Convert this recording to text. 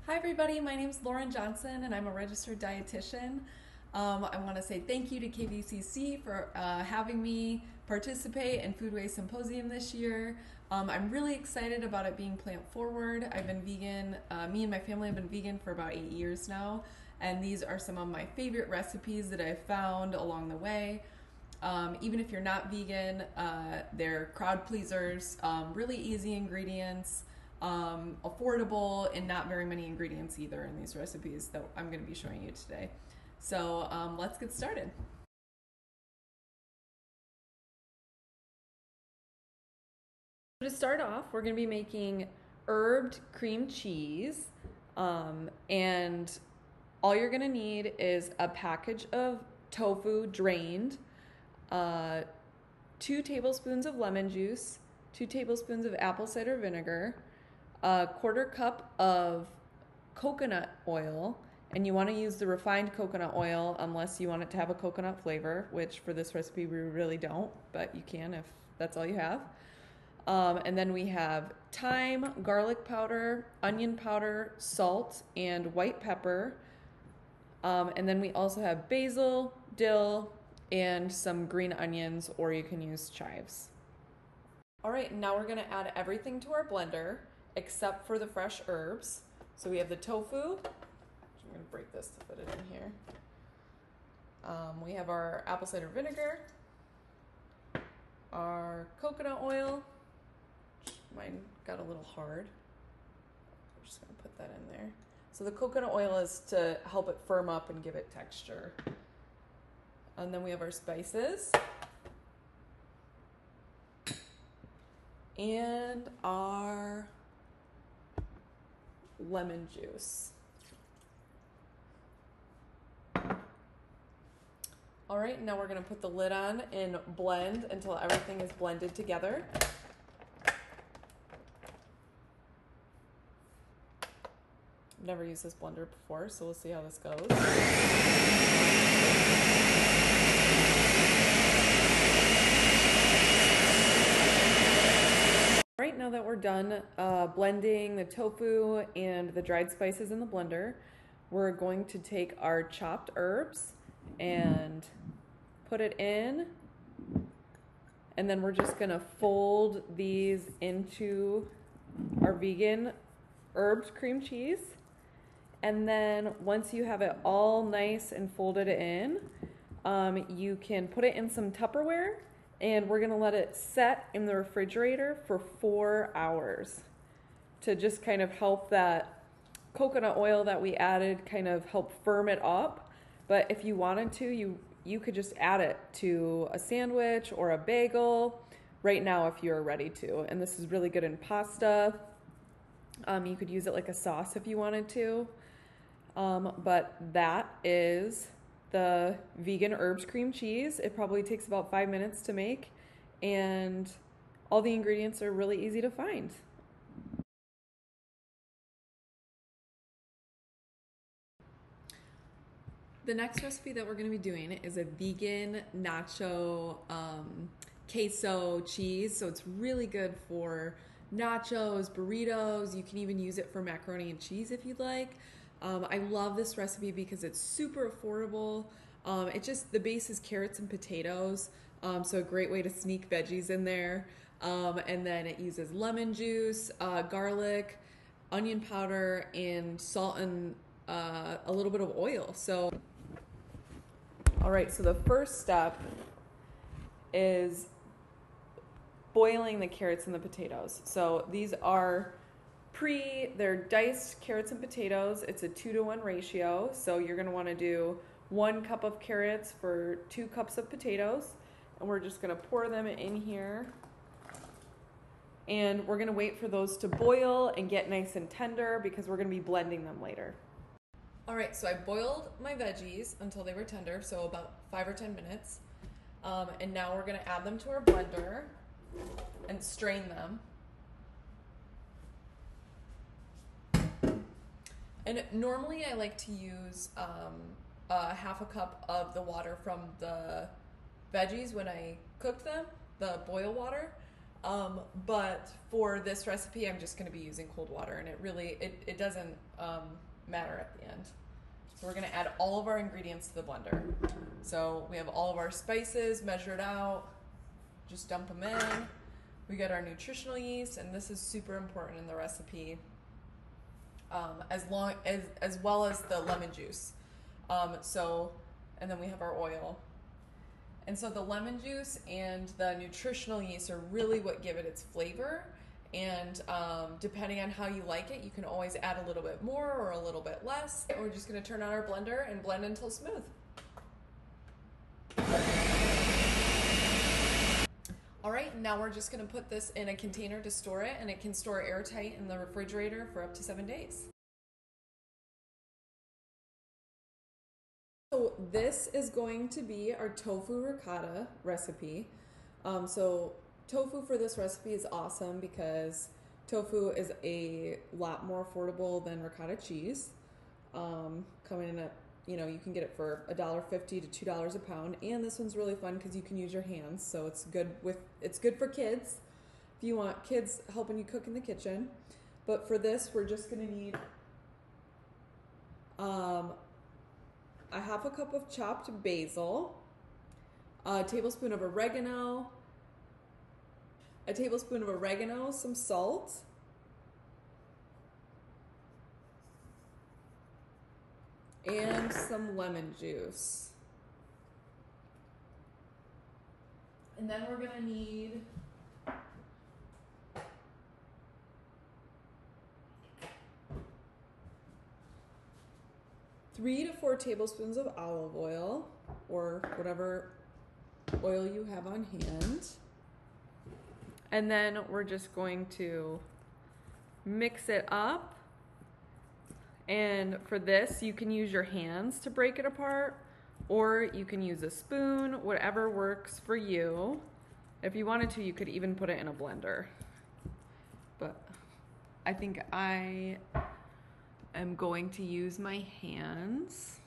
Hi everybody, my name is Lauren Johnson and I'm a registered dietitian. I want to say thank you to KVCC for having me participate in Foodways Symposium this year. I'm really excited about it being plant forward. I've been vegan, me and my family have been vegan for about 8 years now, and these are some of my favorite recipes that I've found along the way. Even if you're not vegan, they're crowd pleasers, really easy ingredients, affordable, and not very many ingredients either in these recipes that I'm going to be showing you today. So let's get started. To start off, we're going to be making herbed cream cheese, and all you're going to need is a package of tofu drained, 2 tablespoons of lemon juice, 2 tablespoons of apple cider vinegar, a 1/4 cup of coconut oil, and you want to use the refined coconut oil unless you want it to have a coconut flavor, which for this recipe we really don't, but you can if that's all you have. And then we have thyme, garlic powder, onion powder, salt, and white pepper. And then we also have basil, dill, and some green onions, or you can use chives. All right, now we're gonna add everything to our blender except for the fresh herbs. So we have the tofu. I'm gonna break this to put it in here. We have our apple cider vinegar, our coconut oil. Mine got a little hard. I'm just gonna put that in there. So the coconut oil is to help it firm up and give it texture. And then we have our spices and our lemon juice. All right, now we're gonna put the lid on and blend until everything is blended together. I've never used this blender before, so we'll see how this goes. Right, now that we're done blending the tofu and the dried spices in the blender, we're going to take our chopped herbs and put it in, and then we're just gonna fold these into our vegan herbed cream cheese. And then once you have it all nice and folded in, you can put it in some Tupperware, and we're gonna let it set in the refrigerator for 4 hours to just kind of help that coconut oil that we added kind of help firm it up. But if you wanted to, you could just add it to a sandwich or a bagel right now if you're ready to. And this is really good in pasta. You could use it like a sauce if you wanted to. But that is the vegan herbs cream cheese. It probably takes about 5 minutes to make, and all the ingredients are really easy to find. The next recipe that we're going to be doing is a vegan nacho queso cheese. So it's really good for nachos, burritos. You can even use it for macaroni and cheese if you'd like. I love this recipe because it's super affordable. The base is carrots and potatoes, so a great way to sneak veggies in there. And then it uses lemon juice, garlic, onion powder, and salt, and a little bit of oil. So, all right, so the first step is boiling the carrots and the potatoes. So these are they're diced carrots and potatoes. It's a 2-to-1 ratio. So you're gonna wanna do 1 cup of carrots for 2 cups of potatoes. And we're just gonna pour them in here. And we're gonna wait for those to boil and get nice and tender because we're gonna be blending them later. All right, so I boiled my veggies until they were tender, so about 5 or 10 minutes. And now we're gonna add them to our blender and strain them. And normally I like to use 1/2 cup of the water from the veggies when I cooked them, the boil water. But for this recipe, I'm just going to be using cold water, and it doesn't matter at the end. So we're going to add all of our ingredients to the blender. So we have all of our spices measured out. Just dump them in. We got our nutritional yeast, and this is super important in the recipe, as well as the lemon juice. And then we have our oil. And so the lemon juice and the nutritional yeast are really what give it its flavor. And depending on how you like it, you can always add a little bit more or a little bit less. We're just going to turn on our blender and blend until smooth. All right, now we're just going to put this in a container to store it, and it can store airtight in the refrigerator for up to 7 days. So this is going to be our tofu ricotta recipe. So tofu for this recipe is awesome because tofu is a lot more affordable than ricotta cheese. Coming in at, you can get it for $1.50 to $2 a pound, and this one's really fun because you can use your hands. So it's good for kids if you want kids helping you cook in the kitchen. But for this, we're just gonna need a half a cup of chopped basil, a tablespoon of oregano, some salt, and some lemon juice. And then we're gonna need three to 4 tablespoons of olive oil, or whatever oil you have on hand. And then we're just going to mix it up. And for this, you can use your hands to break it apart, or you can use a spoon, whatever works for you. If you wanted to, you could even put it in a blender. But I think I am going to use my hands.